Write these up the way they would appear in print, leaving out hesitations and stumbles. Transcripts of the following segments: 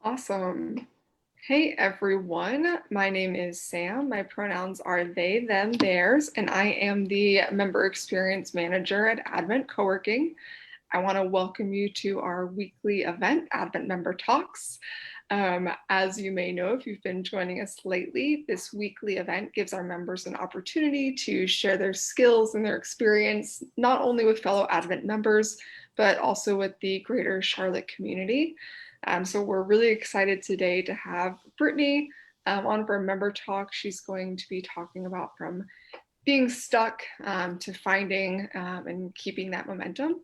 Awesome. Hey everyone, my name is Sam. My pronouns are they, them, theirs, and I am the Member Experience Manager at Advent Coworking. I want to welcome you to our weekly event, Advent Member Talks. As you may know, if you've been joining us lately, this weekly event gives our members an opportunity to share their skills and their experience, not only with fellow Advent members, but also with the greater Charlotte community. So we're really excited today to have Brittany on for a member talk. She's going to be talking about from being stuck to finding and keeping that momentum.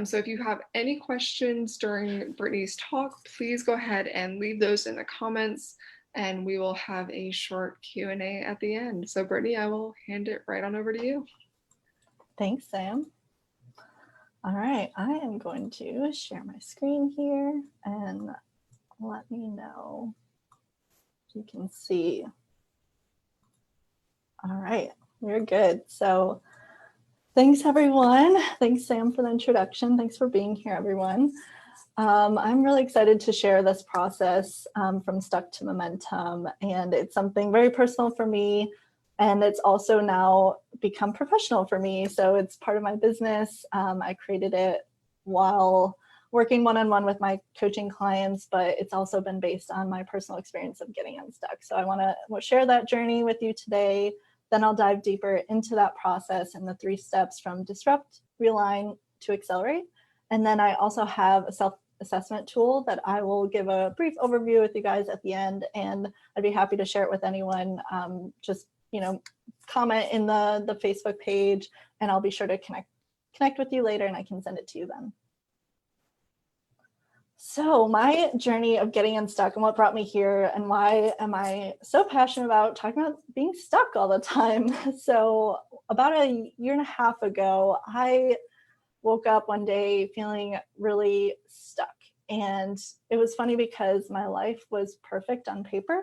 So if you have any questions during Brittany's talk, please go ahead and leave those in the comments and we will have a short Q&A at the end. So Brittany, I will hand it right on over to you. Thanks, Sam. All right, I am going to share my screen here and let me know if you can see. All right, we're good. So thanks, everyone. Thanks, Sam, for the introduction. Thanks for being here, everyone. I'm really excited to share this process from Stuck to Momentum, and it's something very personal for me. And it's also now become professional for me. So it's part of my business. I created it while working one-on-one with my coaching clients, but it's also been based on my personal experience of getting unstuck. So I want to share that journey with you today. Then I'll dive deeper into that process and the 3 steps from disrupt, realign to accelerate. And then I also have a self-assessment tool that I will give a brief overview with you guys at the end. And I'd be happy to share it with anyone. Just comment in the Facebook page, and I'll be sure to connect with you later, and I can send it to you then. So my journey of getting unstuck and what brought me here and why am I so passionate about talking about being stuck all the time. So about a year and a half ago, I woke up one day feeling really stuck. And it was funny because my life was perfect on paper.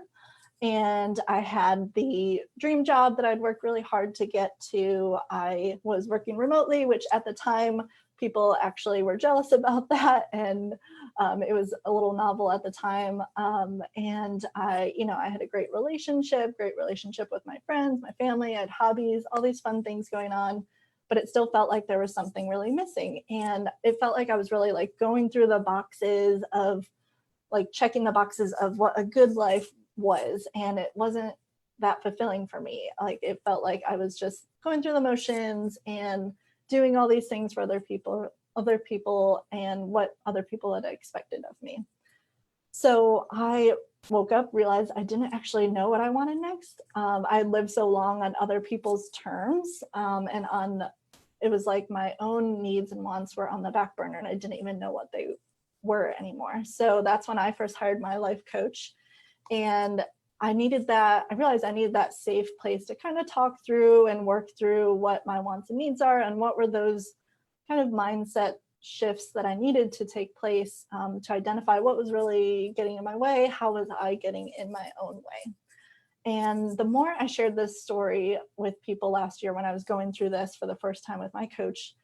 And I had the dream job that I'd worked really hard to get to. I was working remotely, which at the time, people actually were jealous about that. And it was a little novel at the time. And I had a great relationship with my friends, my family. I had hobbies, all these fun things going on, but it still felt like there was something really missing. And it felt like I was really like going through the boxes of like checking the boxes of what a good life was, and it wasn't that fulfilling for me. Like it felt like I was just going through the motions and doing all these things for other people and what other people had expected of me. So I woke up, realized I didn't actually know what I wanted next. I lived so long on other people's terms, and it was like my own needs and wants were on the back burner, and I didn't even know what they were anymore. So that's when I first hired my life coach. And I realized I needed that safe place to kind of talk through and work through what my wants and needs are and what were those kind of mindset shifts that I needed to take place to identify what was really getting in my way, how was I getting in my own way. And the more I shared this story with people last year when I was going through this for the first time with my coach,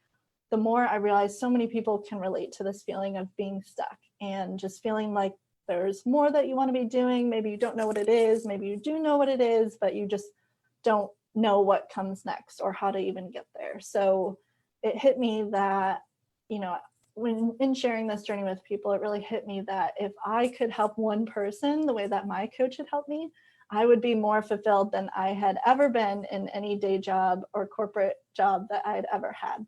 the more I realized so many people can relate to this feeling of being stuck and just feeling like there's more that you want to be doing. Maybe you don't know what it is. Maybe you do know what it is, but you just don't know what comes next or how to even get there. So it hit me that, when in sharing this journey with people, it really hit me that if I could help one person the way that my coach had helped me, I would be more fulfilled than I had ever been in any day job or corporate job that I had ever had.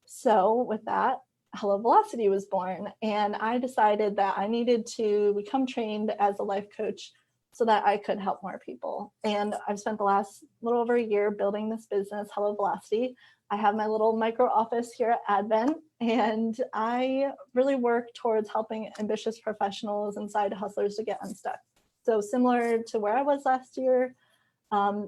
So with that, Hello Velocity was born, and I decided that I needed to become trained as a life coach so that I could help more people. And I've spent the last little over a year building this business, Hello Velocity. I have my little micro office here at Advent, and I really work towards helping ambitious professionals and side hustlers to get unstuck. So similar to where I was last year,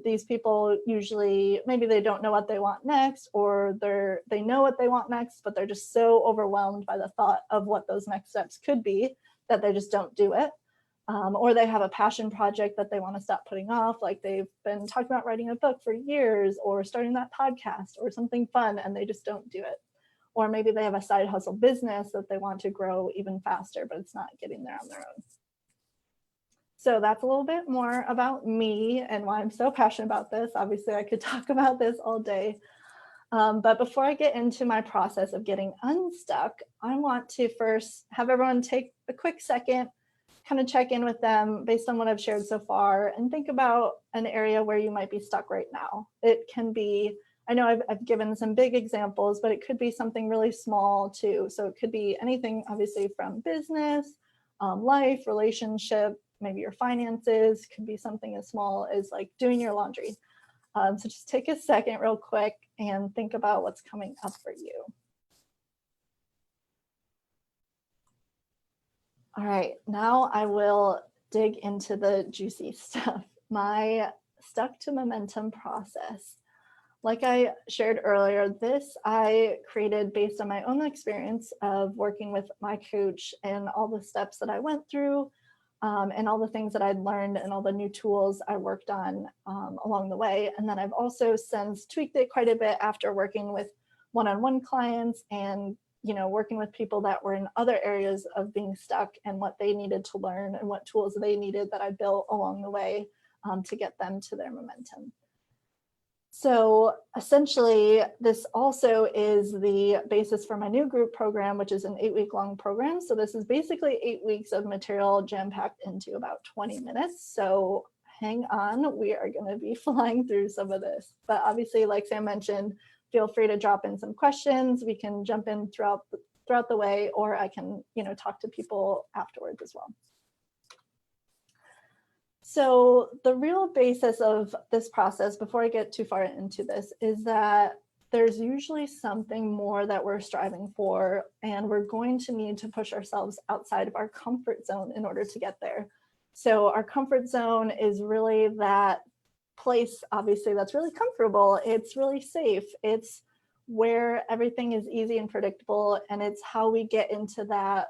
these people usually, maybe they don't know what they want next, or they know what they want next, but they're just so overwhelmed by the thought of what those next steps could be that they just don't do it. Or they have a passion project that they want to stop putting off, like they've been talking about writing a book for years or starting that podcast or something fun, and they just don't do it. Or maybe they have a side hustle business that they want to grow even faster, but it's not getting there on their own. So that's a little bit more about me and why I'm so passionate about this. Obviously, I could talk about this all day. But before I get into my process of getting unstuck, I want to first have everyone take a quick second, kind of check in with them based on what I've shared so far, and think about an area where you might be stuck right now. It can be, I know I've given some big examples, but it could be something really small too. So it could be anything, obviously, from business, life, relationship, maybe your finances, could be something as small as like doing your laundry. So just take a second real quick and think about what's coming up for you. All right, now I will dig into the juicy stuff. My stuck to momentum process. Like I shared earlier, this I created based on my own experience of working with my coach and all the steps that I went through, and all the things that I'd learned and all the new tools I worked on along the way. And then I've also since tweaked it quite a bit after working with one-on-one clients and working with people that were in other areas of being stuck and what they needed to learn and what tools they needed that I built along the way to get them to their momentum. So essentially, this also is the basis for my new group program, which is an 8-week-long program. So this is basically 8 weeks of material jam-packed into about 20 minutes. So hang on, we are going to be flying through some of this. But obviously, like Sam mentioned, feel free to drop in some questions. We can jump in throughout the way, or I can talk to people afterwards as well. So the real basis of this process, before I get too far into this, is that there's usually something more that we're striving for, and we're going to need to push ourselves outside of our comfort zone in order to get there. So our comfort zone is really that place, obviously, that's really comfortable. It's really safe. It's where everything is easy and predictable, and it's how we get into that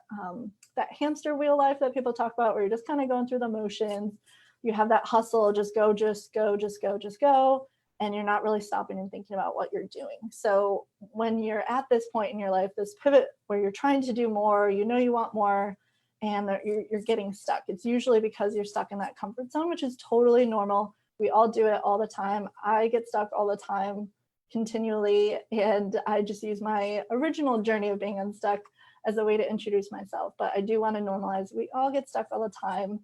hamster wheel life that people talk about, where you're just kind of going through the motions. You have that hustle, just go, and you're not really stopping and thinking about what you're doing. So when you're at this point in your life, this pivot where you're trying to do more, you want more, and you're getting stuck, it's usually because you're stuck in that comfort zone, which is totally normal. We all do it all the time. I get stuck all the time, continually, and I just use my original journey of being unstuck as a way to introduce myself. But I do want to normalize, we all get stuck all the time.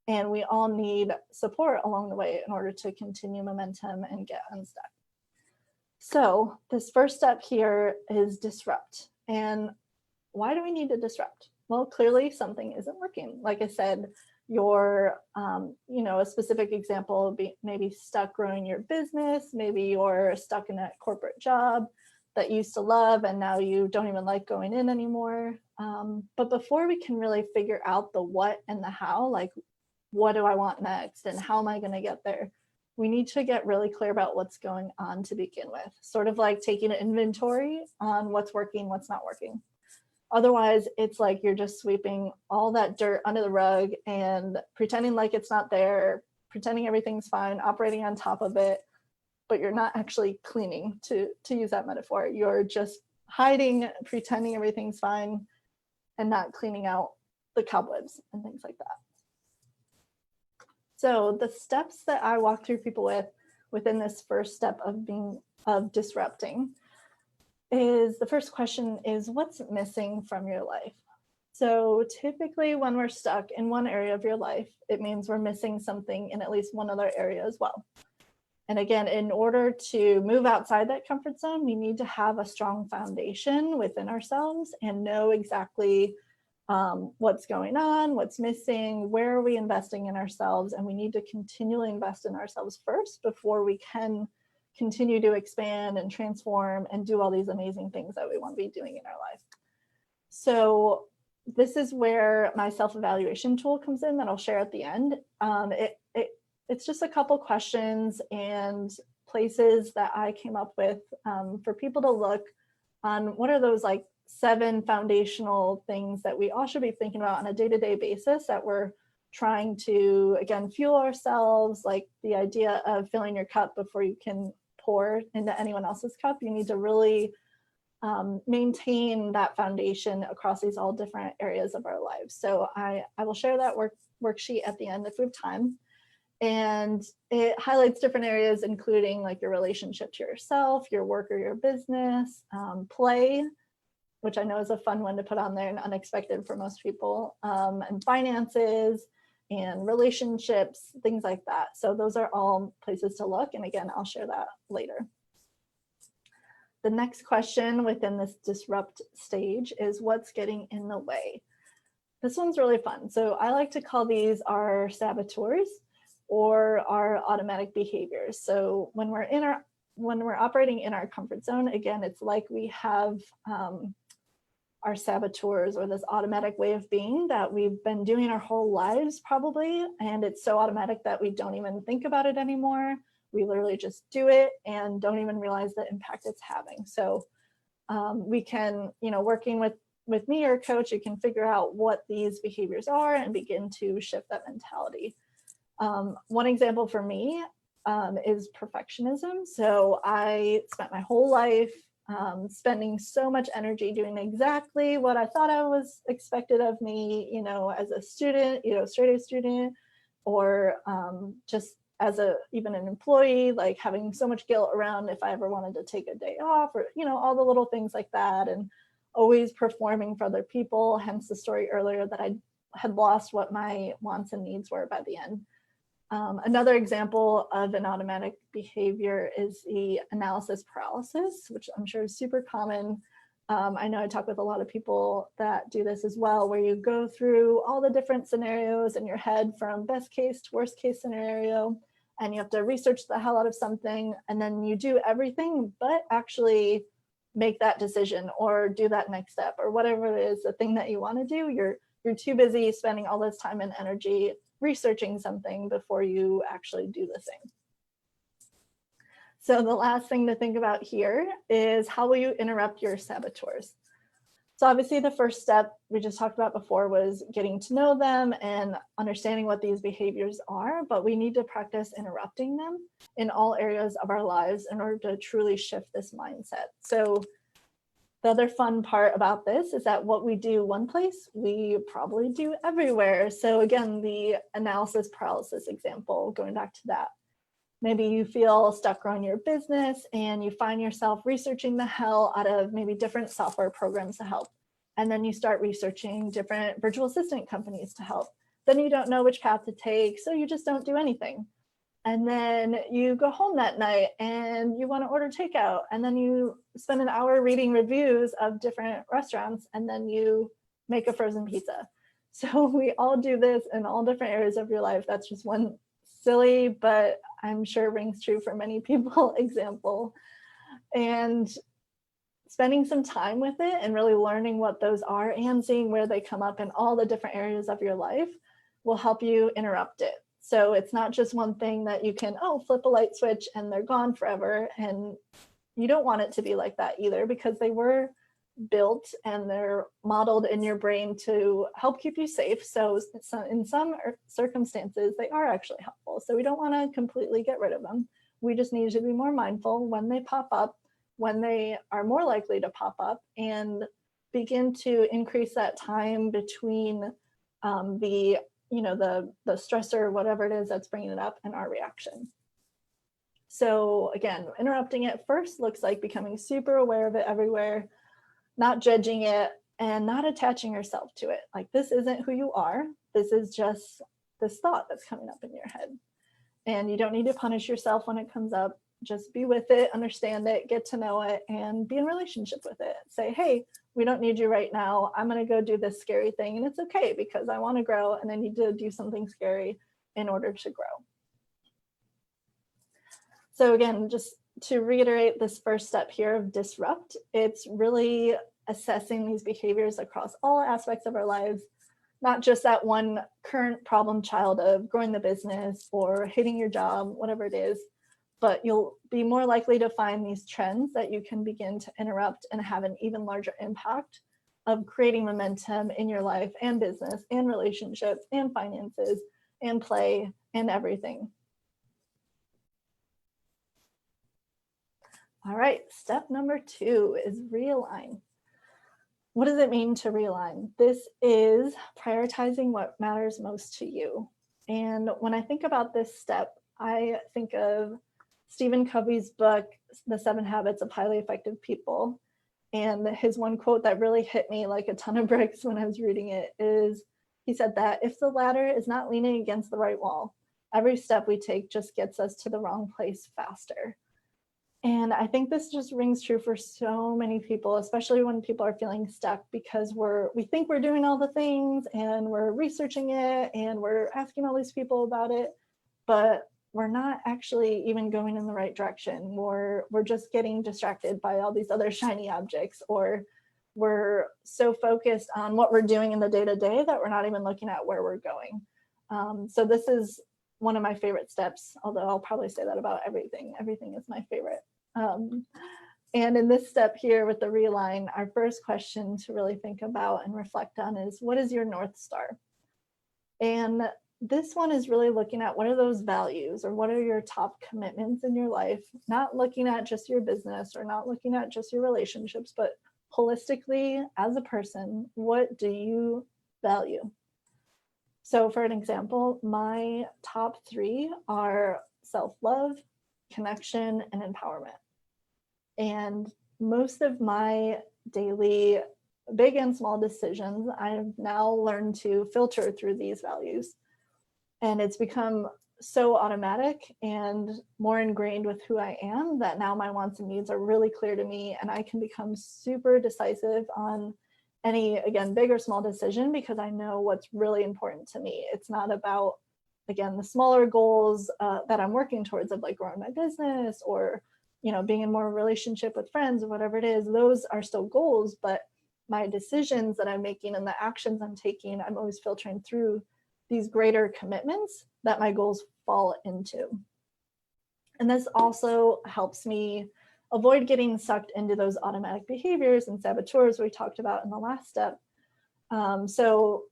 And we all need support along the way in order to continue momentum and get unstuck. So this first step here is disrupt. And why do we need to disrupt? Well, clearly something isn't working. Like I said, you're, a specific example would be maybe stuck growing your business. Maybe you're stuck in a corporate job that you used to love and now you don't even like going in anymore. But before we can really figure out the what and the how, like, what do I want next and how am I going to get there? We need to get really clear about what's going on to begin with, sort of like taking an inventory on what's working, what's not working. Otherwise, it's like you're just sweeping all that dirt under the rug and pretending like it's not there, pretending everything's fine, operating on top of it, but you're not actually cleaning, to use that metaphor. You're just hiding, pretending everything's fine, and not cleaning out the cobwebs and things like that. So the steps that I walk through people within this first step of disrupting is, the first question is, what's missing from your life? So typically when we're stuck in one area of your life, it means we're missing something in at least one other area as well. And again, in order to move outside that comfort zone, we need to have a strong foundation within ourselves and know exactly what's going on, what's missing, where are we investing in ourselves, and we need to continually invest in ourselves first before we can continue to expand and transform and do all these amazing things that we want to be doing in our life. So this is where my self-evaluation tool comes in that I'll share at the end. It's just a couple questions and places that I came up with for people to look on what are those like 7 foundational things that we all should be thinking about on a day-to-day basis that we're trying to, again, fuel ourselves, like the idea of filling your cup before you can pour into anyone else's cup. You need to really maintain that foundation across these all different areas of our lives. So I will share that worksheet at the end if we have time. And it highlights different areas, including like your relationship to yourself, your work or your business, play, which I know is a fun one to put on there and unexpected for most people, and finances and relationships, things like that. So those are all places to look. And again, I'll share that later. The next question within this disrupt stage is what's getting in the way? This one's really fun. So I like to call these our saboteurs or our automatic behaviors. So when we're operating in our comfort zone, again, it's like we have our saboteurs or this automatic way of being that we've been doing our whole lives probably, and it's so automatic that we don't even think about it anymore. We literally just do it and don't even realize the impact it's having. So we can, working with me or a coach, you can figure out what these behaviors are and begin to shift that mentality. One example for me is perfectionism. So I spent my whole life spending so much energy doing exactly what I thought I was expected of me, as a student, straight A student, or just as even an employee, like having so much guilt around if I ever wanted to take a day off, or, all the little things like that, and always performing for other people, hence the story earlier that I had lost what my wants and needs were by the end. Another example of an automatic behavior is the analysis paralysis, which I'm sure is super common. I know I talk with a lot of people that do this as well, where you go through all the different scenarios in your head from best case to worst case scenario, and you have to research the hell out of something, and then you do everything but actually make that decision or do that next step or whatever it is, the thing that you want to do. You're too busy spending all this time and energy researching something before you actually do the thing. So the last thing to think about here is how will you interrupt your saboteurs? So obviously the first step we just talked about before was getting to know them and understanding what these behaviors are, but we need to practice interrupting them in all areas of our lives in order to truly shift this mindset. So the other fun part about this is that what we do one place, we probably do everywhere. So again, the analysis paralysis example, going back to that. Maybe you feel stuck growing your business and you find yourself researching the hell out of maybe different software programs to help. And then you start researching different virtual assistant companies to help. Then you don't know which path to take, so you just don't do anything. And then you go home that night and you want to order takeout. And then you spend an hour reading reviews of different restaurants, and then you make a frozen pizza. So we all do this in all different areas of your life. That's just one silly, but I'm sure rings true for many people example. And spending some time with it and really learning what those are and seeing where they come up in all the different areas of your life will help you interrupt it. So it's not just one thing that you can, flip a light switch and they're gone forever. And you don't want it to be like that either, because they were built and they're modeled in your brain to help keep you safe. So in some circumstances, they are actually helpful. So we don't want to completely get rid of them. We just need to be more mindful when they pop up, when they are more likely to pop up, and begin to increase that time between the stressor, whatever it is that's bringing it up, and our reaction. So again, interrupting it first looks like becoming super aware of it everywhere, not judging it, and not attaching yourself to it. Like, this isn't who you are. This is just this thought that's coming up in your head. And you don't need to punish yourself when it comes up. Just be with it, understand it, get to know it, and be in relationship with it. Say, hey, we don't need you right now. I'm going to go do this scary thing. And it's okay, because I want to grow and I need to do something scary in order to grow. So again, just to reiterate this first step here of disrupt, it's really assessing these behaviors across all aspects of our lives, not just that one current problem child of growing the business or hating your job, whatever it is, but you'll be more likely to find these trends that you can begin to interrupt and have an even larger impact of creating momentum in your life and business and relationships and finances and play and everything. All right, step number 2 is realign. What does it mean to realign? This is prioritizing what matters most to you. And when I think about this step, I think of Stephen Covey's book, The 7 Habits of Highly Effective People. And his one quote that really hit me like a ton of bricks when I was reading it is, he said that if the ladder is not leaning against the right wall, every step we take just gets us to the wrong place faster. And I think this just rings true for so many people, especially when people are feeling stuck, because we think we're doing all the things and we're researching it and we're asking all these people about it, but we're not actually even going in the right direction. We're just getting distracted by all these other shiny objects, or we're so focused on what we're doing in the day-to-day that we're not even looking at where we're going. So this is one of my favorite steps, although I'll probably say that about everything. Everything is my favorite. And in this step here with the realign, our first question to really think about and reflect on is, what is your North Star? And this one is really looking at what are those values, or what are your top commitments in your life, not looking at just your business or not looking at just your relationships, but holistically as a person, what do you value? So for an example, my top 3 are self-love, connection, and empowerment. And most of my daily big and small decisions, I've now learned to filter through these values. And it's become so automatic and more ingrained with who I am that now my wants and needs are really clear to me, and I can become super decisive on any, again, big or small decision, because I know what's really important to me. It's not about, again, the smaller goals that I'm working towards of like growing my business or, being in more relationship with friends or whatever it is. Those are still goals, but my decisions that I'm making and the actions I'm taking, I'm always filtering through these greater commitments that my goals fall into. And this also helps me avoid getting sucked into those automatic behaviors and saboteurs we talked about in the last step. So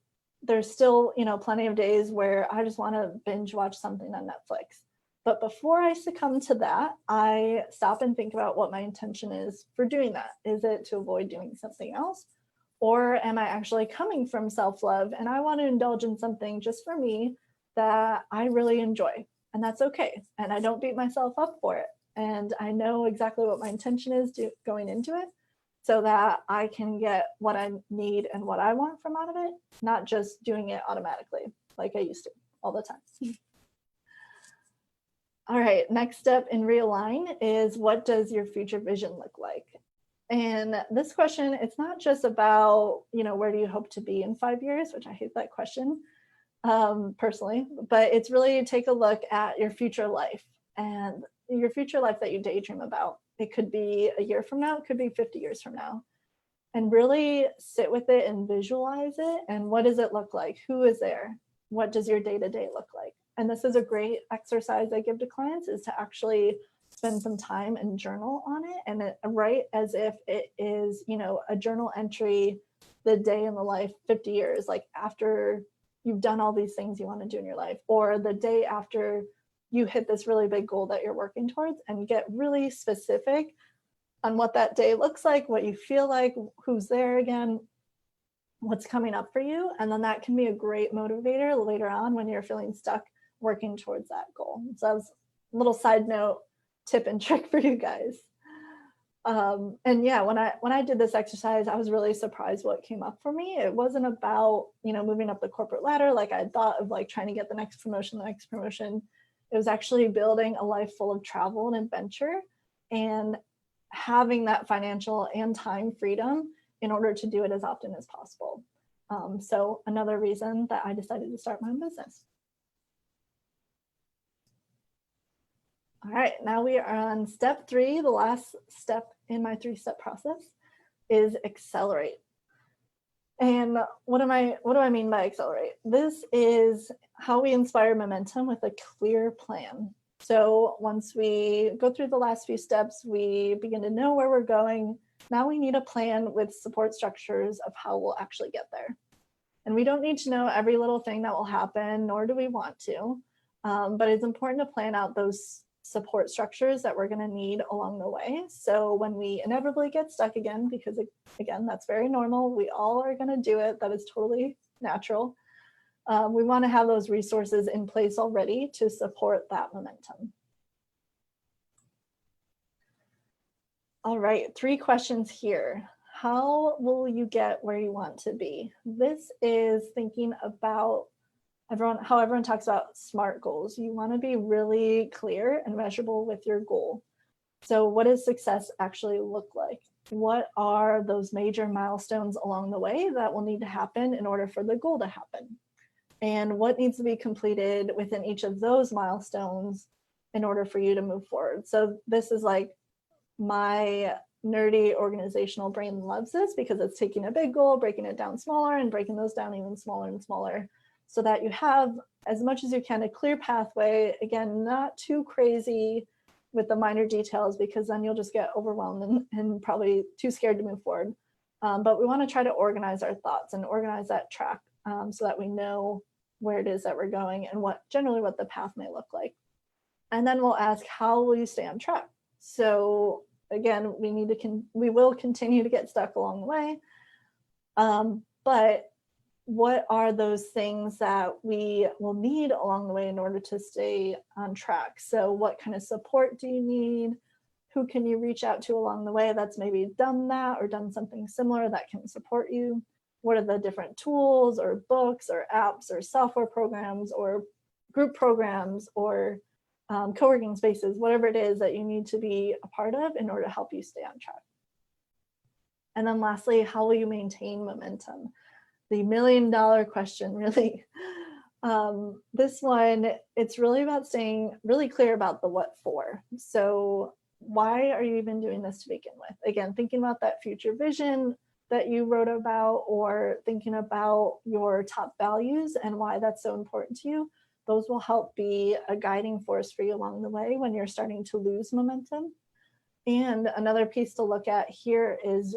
there's still, plenty of days where I just want to binge watch something on Netflix. But before I succumb to that, I stop and think about what my intention is for doing that. Is it to avoid doing something else? Or am I actually coming from self-love and I want to indulge in something just for me that I really enjoy? And that's okay. And I don't beat myself up for it. And I know exactly what my intention is going into it, so that I can get what I need and what I want from out of it, not just doing it automatically like I used to all the time. All right, next step in realign is, what does your future vision look like? And this question, it's not just about, where do you hope to be in 5 years, which I hate that question personally, but it's really take a look at your future life and your future life that you daydream about. It could be a year from now, it could be 50 years from now. And really sit with it and visualize it. And what does it look like? Who is there? What does your day-to-day look like? And this is a great exercise I give to clients, is to actually spend some time and journal on it, and write as if it is, a journal entry, the day in the life 50 years, like after you've done all these things you want to do in your life, or the day after you hit this really big goal that you're working towards, and get really specific on what that day looks like, what you feel like, who's there again, what's coming up for you. And then that can be a great motivator later on when you're feeling stuck working towards that goal. So that was a little side note tip and trick for you guys. And yeah, when I did this exercise, I was really surprised what came up for me. It wasn't about, moving up the corporate ladder like I thought of, like trying to get the next promotion. It was actually building a life full of travel and adventure, and having that financial and time freedom in order to do it as often as possible. So another reason that I decided to start my own business. All right, now we are on step 3. The last step in my 3-step process is accelerate. And what do I mean by accelerate? This is how we inspire momentum with a clear plan. So once we go through the last few steps, we begin to know where we're going. Now we need a plan with support structures of how we'll actually get there. And we don't need to know every little thing that will happen, nor do we want to. But it's important to plan out those support structures that we're going to need along the way. So when we inevitably get stuck again, because again, that's very normal, we all are going to do it, that is totally natural. We want to have those resources in place already to support that momentum. All right, 3 questions here. How will you get where you want to be? This is thinking about how everyone talks about SMART goals. You want to be really clear and measurable with your goal. So what does success actually look like? What are those major milestones along the way that will need to happen in order for the goal to happen? And what needs to be completed within each of those milestones in order for you to move forward? So this is like, my nerdy organizational brain loves this because it's taking a big goal, breaking it down smaller, and breaking those down even smaller and smaller, so that you have, as much as you can, a clear pathway. Again, not too crazy with the minor details, because then you'll just get overwhelmed and probably too scared to move forward. But we want to try to organize our thoughts and organize that track, so that we know where it is that we're going and what the path may look like. And then we'll ask, how will you stay on track? So again, we will continue to get stuck along the way. But what are those things that we will need along the way in order to stay on track? So what kind of support do you need? Who can you reach out to along the way that's maybe done that or done something similar that can support you? What are the different tools or books or apps or software programs or group programs or co-working spaces, whatever it is that you need to be a part of in order to help you stay on track? And then lastly, how will you maintain momentum? The $1 million question, really. This one, it's really about staying really clear about the what for. So why are you even doing this to begin with? Again, thinking about that future vision that you wrote about, or thinking about your top values and why that's so important to you. Those will help be a guiding force for you along the way when you're starting to lose momentum. And another piece to look at here is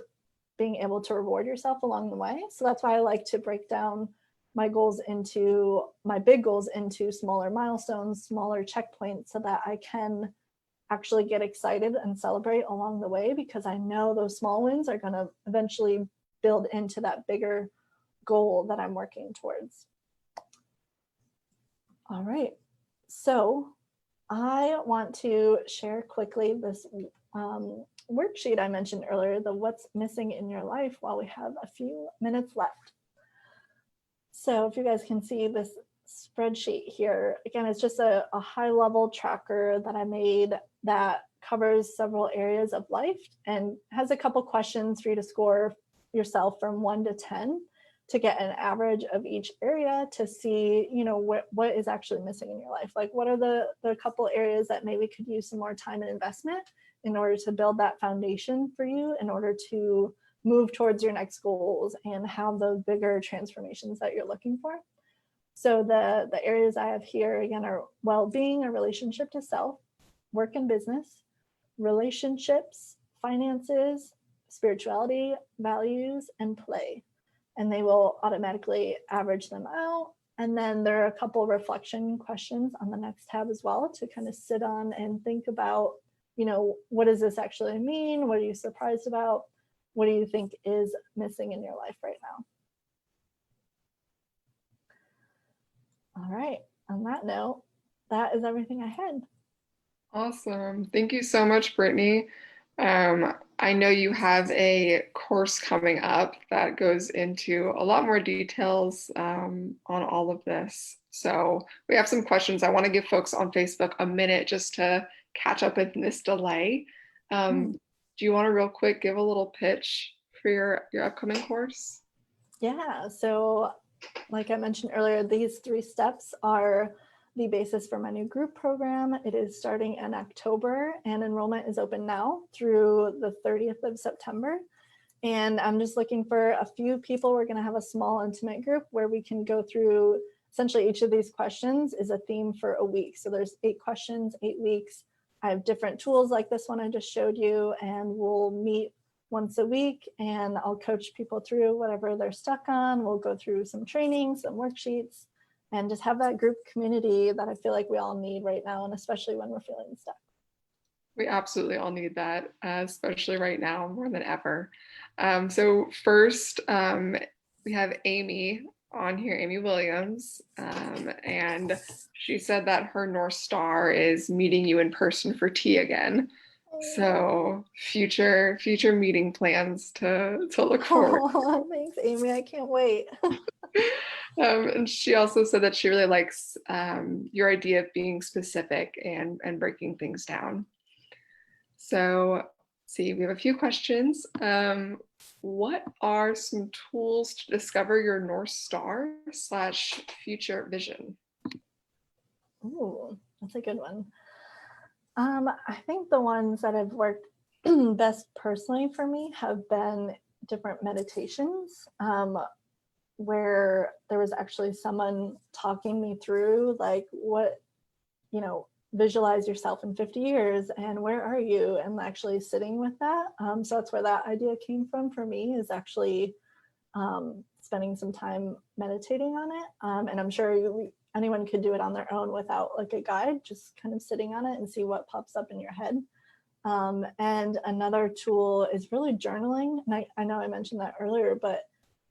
being able to reward yourself along the way. So that's why I like to break down my big goals into smaller milestones, smaller checkpoints, so that I can actually get excited and celebrate along the way, because I know those small wins are going to eventually build into that bigger goal that I'm working towards. All right, so I want to share quickly this worksheet I mentioned earlier, the what's missing in your life, while we have a few minutes left. So if you guys can see this spreadsheet here, again, it's just a high level tracker that I made that covers several areas of life and has a couple questions for you to score yourself from 1 to 10 to get an average of each area, to see, what is actually missing in your life. Like, what are the couple areas that maybe could use some more time and investment in order to build that foundation for you, in order to move towards your next goals and have those bigger transformations that you're looking for. So the areas I have here, again, are well-being, a relationship to self, work and business, relationships, finances, spirituality, values, and play. And they will automatically average them out. And then there are a couple reflection questions on the next tab as well, to kind of sit on and think about, what does this actually mean? What are you surprised about? What do you think is missing in your life right now? All right, on that note, that is everything I had. Awesome. Thank you so much, Brittany. I know you have a course coming up that goes into a lot more details on all of this. So we have some questions. I want to give folks on Facebook a minute just to catch up in this delay. Do you want to real quick give a little pitch for your upcoming course? Yeah, so like I mentioned earlier, these 3 steps are the basis for my new group program. It is starting in October, and enrollment is open now through the 30th of September. And I'm just looking for a few people. We're going to have a small intimate group where we can go through, essentially each of these questions is a theme for a week. So there's 8 questions, 8 weeks. I have different tools like this one I just showed you, and we'll meet once a week, and I'll coach people through whatever they're stuck on. We'll go through some training, some worksheets, and just have that group community that I feel like we all need right now, and especially when we're feeling stuck. We absolutely all need that, especially right now more than ever. So first, we have Amy on here, Amy Williams, and she said that her North Star is meeting you in person for tea again. So future meeting plans to look forward. Oh, thanks, Amy. I can't wait. And she also said that she really likes your idea of being specific and breaking things down. So, let's see, we have a few questions. What are some tools to discover your North Star / future vision? Ooh, that's a good one. I think the ones that have worked best personally for me have been different meditations, where there was actually someone talking me through like what, visualize yourself in 50 years and where are you, and actually sitting with that. So that's where that idea came from for me, is actually spending some time meditating on it. And I'm sure anyone could do it on their own without like a guide, just kind of sitting on it and see what pops up in your head. And another tool is really journaling. And I know I mentioned that earlier, but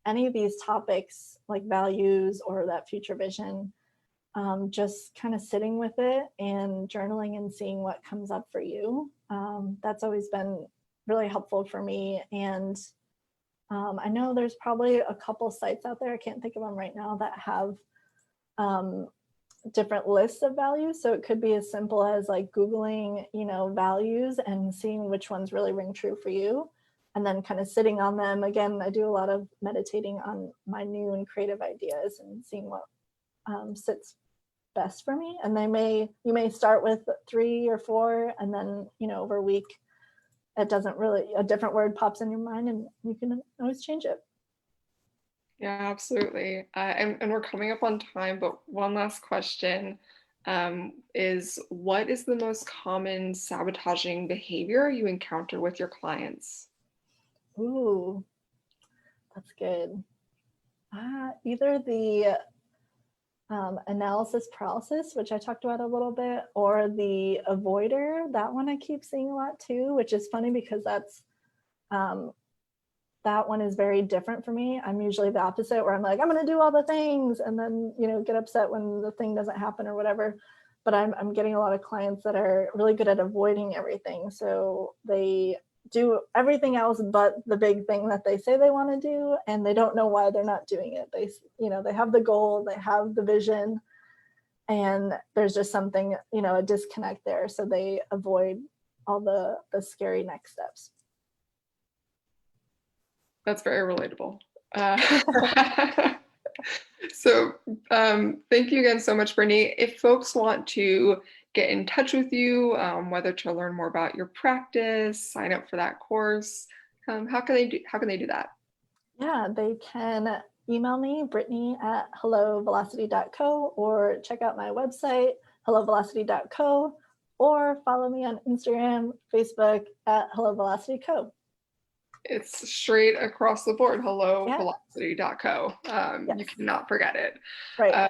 any of these topics like values or that future vision, just kind of sitting with it and journaling and seeing what comes up for you. That's always been really helpful for me. And I know there's probably a couple sites out there, I can't think of them right now, that have different lists of values. So it could be as simple as like Googling, values and seeing which ones really ring true for you. And then kind of sitting on them. Again, I do a lot of meditating on my new and creative ideas and seeing what sits best for me. And you may start with 3 or 4, and then, over a week, a different word pops in your mind and you can always change it. Yeah, absolutely. And we're coming up on time, but one last question is what is the most common sabotaging behavior you encounter with your clients? Ooh, that's good. Either the analysis paralysis, which I talked about a little bit, or the avoider. That one I keep seeing a lot too, which is funny because that one is very different for me. I'm usually the opposite, where I'm like, I'm going to do all the things and then, get upset when the thing doesn't happen or whatever. But I'm getting a lot of clients that are really good at avoiding everything. So they do everything else but the big thing that they say they want to do, and they don't know why they're not doing it. They have the goal, they have the vision, and there's just something, a disconnect there. So they avoid all the scary next steps. That's very relatable. So thank you again so much, Brittany. If folks want to get in touch with you, whether to learn more about your practice, sign up for that course, how can they do that? Yeah, they can email me, Brittany at hellovelocity.co, or check out my website, hellovelocity.co, or follow me on Instagram, Facebook at hellovelocityco. It's straight across the board, Yeah. hellovelocity.co. Yes. You cannot forget it. Right.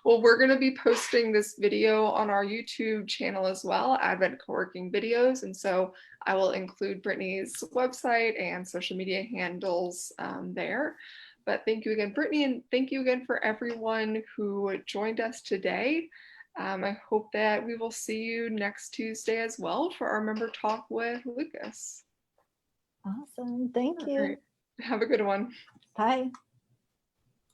Well, we're going to be posting this video on our YouTube channel as well, Advent Co-working Videos. And so I will include Brittany's website and social media handles there. But thank you again, Brittany, and thank you again for everyone who joined us today. I hope that we will see you next Tuesday as well for our member talk with Lucas. Awesome. Thank you. All right. Have a good one. Bye.